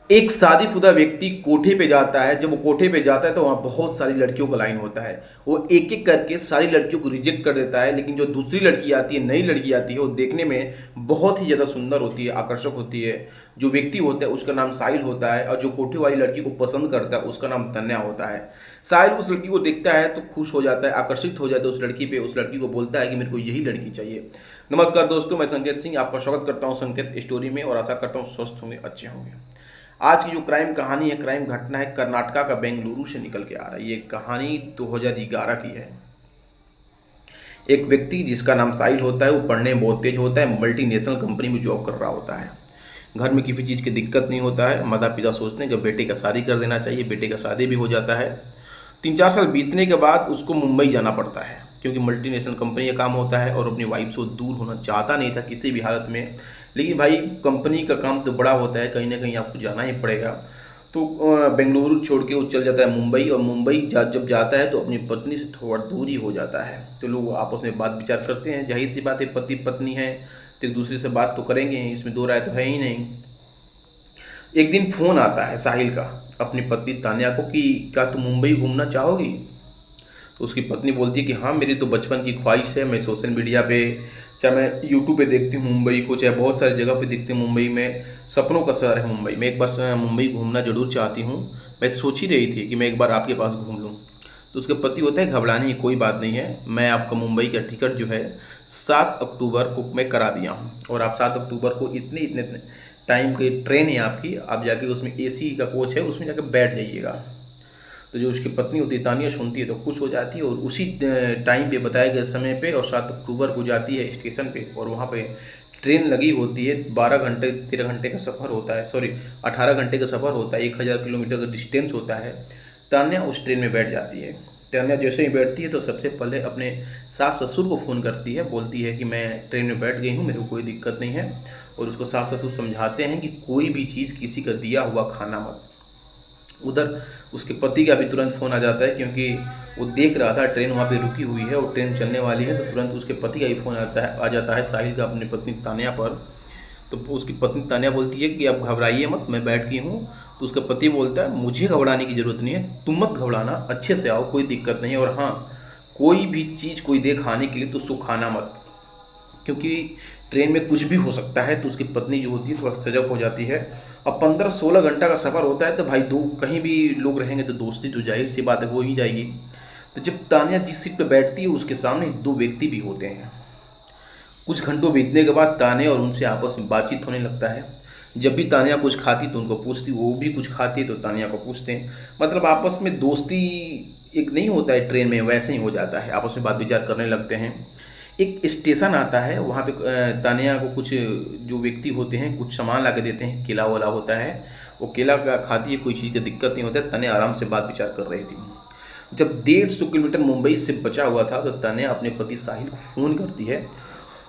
एक शादीशुदा व्यक्ति कोठे पे जाता है। जब वो कोठे पे जाता है तो वहाँ बहुत सारी लड़कियों का लाइन होता है। वो एक एक करके सारी लड़कियों को रिजेक्ट कर देता है, लेकिन जो दूसरी लड़की आती है, नई लड़की आती है, वो देखने में बहुत ही ज़्यादा सुंदर होती है, आकर्षक होती है। जो व्यक्ति होता है उसका नाम साहिल होता है, और जो कोठे वाली लड़की को पसंद करता है उसका नाम तन्या होता है। साहिल उस लड़की को देखता है तो खुश हो जाता है, आकर्षित हो जाता है उस लड़की पे। उस लड़की को बोलता है कि मेरे को यही लड़की चाहिए। नमस्कार दोस्तों, मैं संकेत सिंह आपका स्वागत करता हूँ संकेत स्टोरी में, और आशा करता हूँ स्वस्थ होंगे, अच्छे होंगे। आज की जो क्राइम कहानी है, क्राइम घटना है, कर्नाटका का बेंगलुरु से निकल के आ रहा है। ये कहानी 2011 की है। एक व्यक्ति जिसका नाम साहिल होता है, वो पढ़ने में बहुत तेज होता है, मल्टीनेशनल कंपनी में जॉब कर रहा होता है। घर में किसी चीज़ की दिक्कत नहीं होता है। माता पिता सोचते हैं कि बेटे का शादी कर देना चाहिए। बेटे का शादी भी हो जाता है। 3-4 साल बीतने के बाद उसको मुंबई जाना पड़ता है, क्योंकि मल्टीनेशनल कंपनी का काम होता है और अपनी वाइफ से वो दूर होना चाहता नहीं था किसी भी हालत में। लेकिन भाई, कंपनी का काम तो बड़ा होता है, कहीं ना कहीं आपको जाना ही पड़ेगा। तो बेंगलुरु छोड़ के वो चल जाता है मुंबई, और मुंबई जब जाता है तो अपनी पत्नी से थोड़ा दूर ही हो जाता है। तो लोग आपस में बात विचार करते हैं। जाहिर सी बात है, पति पत्नी है तो एक दूसरे से बात तो करेंगे ही, इसमें दो राय तो है ही नहीं। एक दिन फोन आता है साहिल का अपनी पत्नी तान्या को कि क्या तुम मुंबई घूमना चाहोगी। तो उसकी पत्नी बोलती है कि हाँ, मेरी तो बचपन की ख्वाहिश है। मैं सोशल मीडिया पे, चाहे मैं यूट्यूब पे देखती हूँ मुंबई को, चाहे बहुत सारी जगह पे देखती हूँ मुंबई में। सपनों का शहर है मुंबई। मैं एक बार मुंबई घूमना जरूर चाहती हूँ। मैं सोच ही रही थी कि मैं एक बार आपके पास घूम लूँ। तो उसके पति होता है, घबराने की कोई बात नहीं है, मैं आपका मुंबई का टिकट जो है 7 अक्टूबर को मैं करा दिया हूँ। और आप 7 अक्टूबर को इतने इतने टाइम की ट्रेन है आपकी, आप जाके उसमें एसी का कोच है, उसमें जाके बैठ जाइएगा। तो जो उसकी पत्नी होती है तानिया, सुनती है तो खुश हो जाती है, और उसी टाइम पे, बताए गए समय पे, और 7 अक्टूबर को जाती है स्टेशन पे। और वहाँ पे ट्रेन लगी होती है। 12 घंटे 13 घंटे का सफ़र होता है, सॉरी 18 घंटे का सफ़र होता है, 1000 किलोमीटर का डिस्टेंस होता है। तान्या उस ट्रेन में बैठ जाती है। तान्या जैसे ही बैठती है तो सबसे पहले अपने सास ससुर को फ़ोन करती है, बोलती है कि मैं ट्रेन में बैठ गई हूँ, मेरे को कोई दिक्कत नहीं है। और उसको सास ससुर समझाते हैं कि कोई भी चीज़ किसी का दिया हुआ खाना मत। उधर उसके पति का भी तुरंत फ़ोन आ जाता है, क्योंकि वो देख रहा था ट्रेन वहाँ पे रुकी हुई है और ट्रेन चलने वाली है। तो तुरंत उसके पति का भी फ़ोन आ जाता है साहिल का अपनी पत्नी तान्या पर। तो उसकी पत्नी तान्या बोलती है कि आप घबराइए मत, मैं बैठ गई हूँ। तो उसका पति बोलता है, मुझे घबराने की ज़रूरत नहीं है, तुम मत घबराना, अच्छे से आओ, कोई दिक्कत नहीं है। और हाँ, कोई भी चीज़ कोई दे खाने के लिए तो उसको खाना मत, क्योंकि ट्रेन में कुछ भी हो सकता है। तो उसकी पत्नी जो होती है थोड़ा सजग हो जाती है। अब 15-16 घंटा का सफ़र होता है, तो भाई दो कहीं भी लोग रहेंगे तो दोस्ती तो जाहिर सी बात है हो ही जाएगी। तो जब तानिया जिस सीट पर बैठती है उसके सामने दो व्यक्ति भी होते हैं। कुछ घंटों बीतने के बाद तानिया और उनसे आपस में बातचीत होने लगता है। जब भी तानिया कुछ खाती तो उनको पूछती, वो भी कुछ खाती तो तानिया को पूछते हैं। मतलब आपस में दोस्ती एक नहीं होता है ट्रेन में, वैसे ही हो जाता है, आपस में बात विचार करने लगते हैं। एक स्टेशन आता है, वहाँ पे तानिया को कुछ जो व्यक्ति होते हैं कुछ सामान ला के देते हैं, केला वाला होता है। वो केला का खाती है, कोई चीज़ की दिक्कत नहीं होता है। तानिया आराम से बात विचार कर रही थी। जब 150 किलोमीटर मुंबई से बचा हुआ था तो तानिया अपने पति साहिल को फ़ोन करती है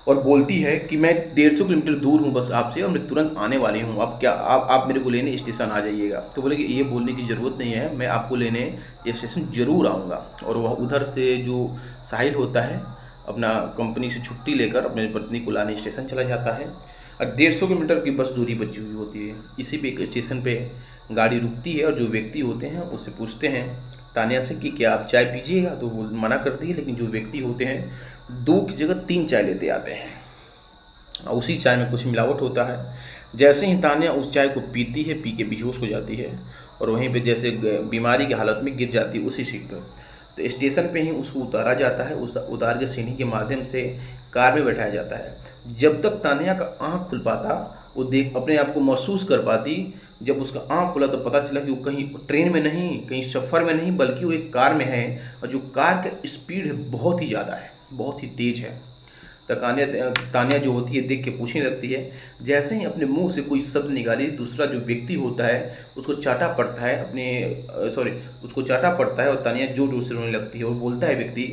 और बोलती है कि मैं 150 किलोमीटर दूर हूँ बस आपसे, और मैं तुरंत आने वाली हूँ। आप क्या आप मेरे को लेने स्टेशन आ जाइएगा। तो बोले कि ये बोलने की ज़रूरत नहीं है, मैं आपको लेने स्टेशन ज़रूर आऊँगा। और वह उधर से जो साहिल होता है अपना कंपनी से छुट्टी लेकर अपने पत्नी को लाने स्टेशन चला जाता है। और 150 किलोमीटर की बस दूरी बची हुई होती है। इसी पे एक स्टेशन पे गाड़ी रुकती है, और जो व्यक्ति होते हैं उससे पूछते हैं तानिया से कि क्या आप चाय पीजिएगा। तो वो मना करती है, लेकिन जो व्यक्ति होते हैं 2 की जगह 3 चाय लेते आते हैं, और उसी चाय में कुछ मिलावट होता है। जैसे ही तानिया उस चाय को पीती है, पी के बेहोश हो जाती है, और वहीं पे जैसे बीमारी की हालत में गिर जाती है उसी सीट पर। तो स्टेशन पे ही उसको उतारा जाता है। उस उतार के सीढ़ी के माध्यम से कार में बैठाया जाता है। जब तक तानिया का आँख खुल पाता, वो देख अपने आप को महसूस कर पाती। जब उसका आँख खुला तो पता चला कि वो कहीं ट्रेन में नहीं, कहीं सफ़र में नहीं, बल्कि वो एक कार में है। और जो कार का स्पीड है बहुत ही ज़्यादा है, बहुत ही तेज़ है। तो तानिया जो होती है देख के पूछने लगती है। जैसे ही अपने मुंह से कोई शब्द निकाली, दूसरा जो व्यक्ति होता है उसको चाटा पड़ता है, उसको चाटा पड़ता है, और तानिया जोर जोर से रोने लगती है। और बोलता है व्यक्ति,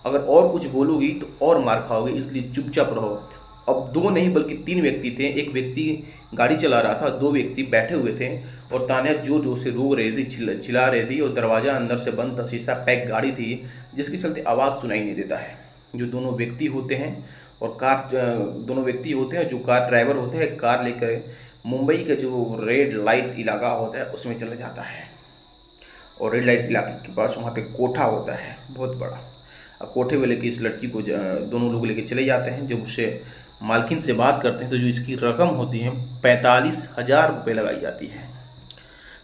अगर और कुछ बोलोगी तो और मार खाओगे, इसलिए चुपचाप रहो। अब दो नहीं बल्कि 3 व्यक्ति थे। एक व्यक्ति गाड़ी चला रहा था, 2 व्यक्ति बैठे हुए थे। और तानिया जोर जोर से रो रही थी, चिल्ला रही थी, और दरवाज़ा अंदर से बंद था, शीशा पैक गाड़ी थी, जिसके चलते आवाज़ सुनाई नहीं देता है। जो दोनों व्यक्ति होते हैं और कार दोनों व्यक्ति होते हैं, जो कार ड्राइवर होते हैं कार लेकर मुंबई का जो रेड लाइट इलाका होता है उसमें चला जाता है। और रेड लाइट इलाके के पास वहाँ पे कोठा होता है बहुत बड़ा। अब कोठे में लेके इस लड़की को दोनों लोग लेके चले जाते हैं। जब उससे मालकिन से बात करते हैं तो जो इसकी रकम होती है 45,000 रुपये लगाई जाती है।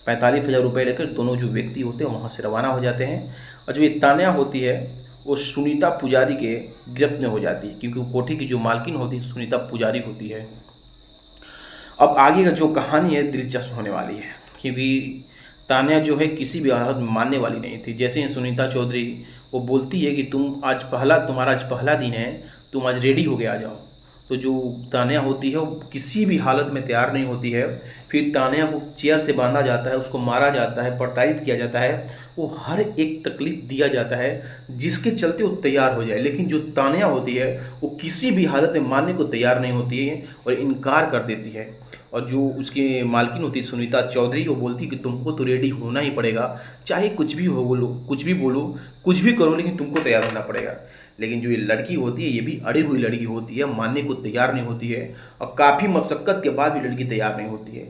45,000 रुपये लेकर दोनों जो व्यक्ति होते हैं वहाँ से रवाना हो जाते हैं। और जो ये तान्या होती है वो सुनीता पुजारी के गिरफ्त में हो जाती है, क्योंकि वो कोठे की जो मालकिन होती है सुनीता पुजारी होती है। अब आगे का जो कहानी है दिलचस्प होने वाली है, क्योंकि तान्या जो है किसी भी हालत में मानने वाली नहीं थी। जैसे ही सुनीता चौधरी वो बोलती है कि तुम्हारा आज पहला दिन है, तुम आज रेडी हो के आ जाओ, तो जो तान्या होती है वो किसी भी हालत में तैयार नहीं होती है। फिर तान्या को चेयर से बांधा जाता है, उसको मारा जाता है, प्रताड़ित किया जाता है, वो हर एक तकलीफ दिया जाता है जिसके चलते वो तैयार हो जाए। लेकिन जो तान्या होती है वो किसी भी हालत में मानने को तैयार नहीं होती है और इनकार कर देती है। और जो उसकी मालकिन होती है सुनीता चौधरी, वो बोलती है कि तुमको तो रेडी होना ही पड़ेगा, चाहे कुछ भी हो, बोलो कुछ भी बोलो, कुछ भी करो, लेकिन तुमको तैयार होना पड़ेगा। लेकिन जो ये लड़की होती है ये भी अड़ी हुई लड़की होती है, मानने को तैयार नहीं होती है और काफ़ी मशक्क़त के बाद भी लड़की तैयार नहीं होती है।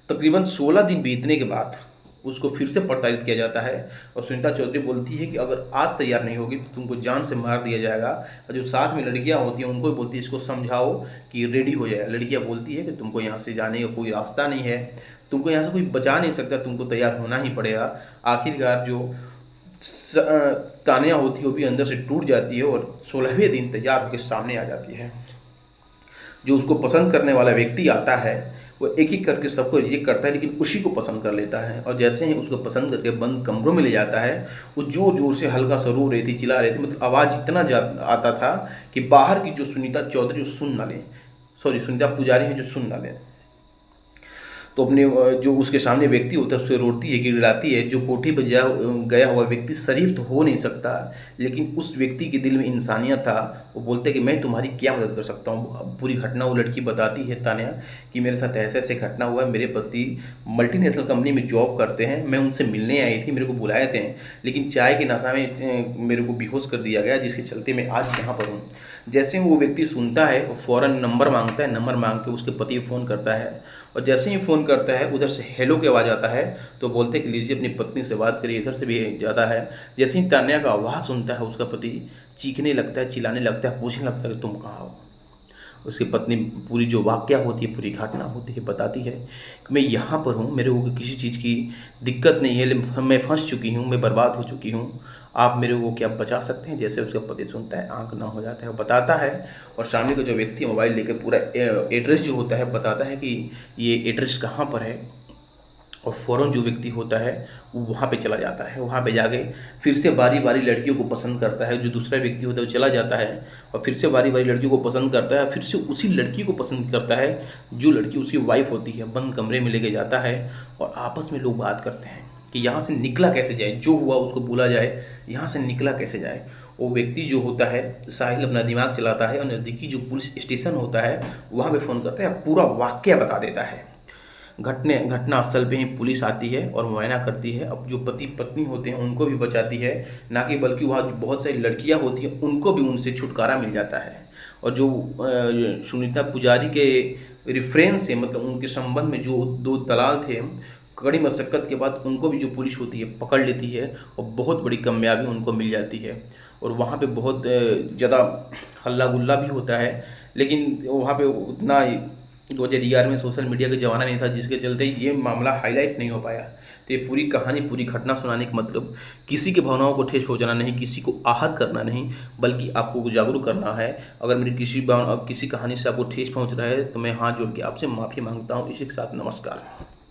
तकरीबन 16 दिन बीतने के बाद उसको फिर से प्रताड़ित किया जाता है और सुनीता चौधरी बोलती है कि अगर आज तैयार नहीं होगी तो तुमको जान से मार दिया जाएगा। और जो साथ में लड़कियां होती हैं उनको भी बोलती है इसको समझाओ कि रेडी हो जाए। लड़कियां बोलती है कि तुमको यहाँ से जाने का कोई रास्ता नहीं है, तुमको यहाँ से कोई बचा नहीं सकता, तुमको तैयार होना ही पड़ेगा। आखिरकार जो तान्या होती है वो भी अंदर से टूट जाती है और 16वें दिन तैयार होकर सामने आ जाती है। जो उसको पसंद करने वाला व्यक्ति आता है वो एक एक करके सबको रिजेक्ट करता है, लेकिन उसी को पसंद कर लेता है। और जैसे ही उसको पसंद करके बंद कमरों में ले जाता है, वो जोर जोर से हल्का सा रो रही थी, चिल्ला रही थी, मतलब आवाज़ इतना आता था कि बाहर की जो सुनीता चौधरी जो सुन ना लें, सॉरी सुनीता पुजारी है जो सुन ना लें। तो अपने जो उसके सामने व्यक्ति होता है उससे रोती है, गिड़गिड़ाती है। जो कोठी पर गया हुआ व्यक्ति शरीफ तो हो नहीं सकता, लेकिन उस व्यक्ति के दिल में इंसानियत था। वो बोलते कि मैं तुम्हारी क्या मदद कर सकता हूँ। पूरी घटना वो लड़की बताती है तान्या कि मेरे साथ ऐसे ऐसे घटना हुआ है, मेरे पति मल्टीनेशनल कंपनी में जॉब करते हैं, मैं उनसे मिलने आई थी, मेरे को बुलाए थे, लेकिन चाय के नशा में मेरे को बेहोश कर दिया गया, जिसके चलते मैं आज यहाँ पर हूँ। जैसे ही वो व्यक्ति सुनता है वो फ़ौरन नंबर मांगता है, नंबर मांग के उसके पति को फ़ोन करता है। और जैसे ही फ़ोन करता है उधर से हेलो की आवाज़ आता है, तो बोलते हैं कि लीजिए अपनी पत्नी से बात करिए, इधर से भी ज़्यादा है। जैसे ही तान्या का आवाज़ सुनता है उसका पति चीखने लगता है, चिल्लाने लगता है, पूछने लगता है कि तुम कहाँ हो। उसकी पत्नी पूरी जो वाक़या होती है, पूरी घटना होती है, बताती है कि मैं यहाँ पर हूँ, मेरे को किसी चीज़ की दिक्कत नहीं है, मैं फंस चुकी हूँ, मैं बर्बाद हो चुकी हूँ, आप मेरे को क्या बचा सकते हैं। जैसे उसका पति सुनता है आंख नम हो जाता है, वो बताता है। और सामने का जो व्यक्ति मोबाइल लेकर पूरा एड्रेस जो होता है बताता है कि ये एड्रेस कहाँ पर है। और फ़ौरन जो व्यक्ति होता है वो वहाँ पे चला जाता है। वहाँ पे जाके फिर से बारी बारी लड़कियों को पसंद करता है। जो दूसरा व्यक्ति होता है वो चला जाता है और फिर से बारी बारी लड़कियों को पसंद करता है। फिर से उसी लड़की को पसंद करता है जो लड़की उसकी वाइफ होती है। बंद कमरे में लेके जाता है और आपस में लोग बात करते हैं कि यहाँ से निकला कैसे जाए, जो हुआ उसको भूला जाए, यहाँ से निकला कैसे जाए। वो व्यक्ति जो होता है साहिल अपना दिमाग चलाता है और नज़दीकी जो पुलिस स्टेशन होता है वहाँ पे फ़ोन करता है, पूरा वाक़या बता देता है। घटना स्थल पे ही पुलिस आती है और मुआयना करती है। अब जो पति पत्नी होते हैं उनको भी बचाती है, ना कि बल्कि वहाँ बहुत सारी लड़कियाँ होती हैं उनको भी उनसे छुटकारा मिल जाता है। और जो सुनीता पुजारी के रेफरेंस से, मतलब उनके संबंध में जो दो दलाल थे, कड़ी मशक्क़त के बाद उनको भी जो पुलिस होती है पकड़ लेती है और बहुत बड़ी कामयाबी उनको मिल जाती है। और वहाँ पे बहुत ज़्यादा हल्ला गुल्ला भी होता है, लेकिन वहाँ पे उतना 2011 में सोशल मीडिया का ज़माना नहीं था, जिसके चलते ये मामला हाईलाइट नहीं हो पाया। तो ये पूरी कहानी, पूरी घटना सुनाने का मतलब किसी की भावनाओं को ठेस पहुंचाना नहीं, किसी को आहत करना नहीं, बल्कि आपको जागरूक करना है। अगर मेरी किसी कहानी से आपको ठेस पहुंच रहा है तो मैं हाथ जोड़ के आपसे माफ़ी मांगता हूँ। इसी के साथ नमस्कार।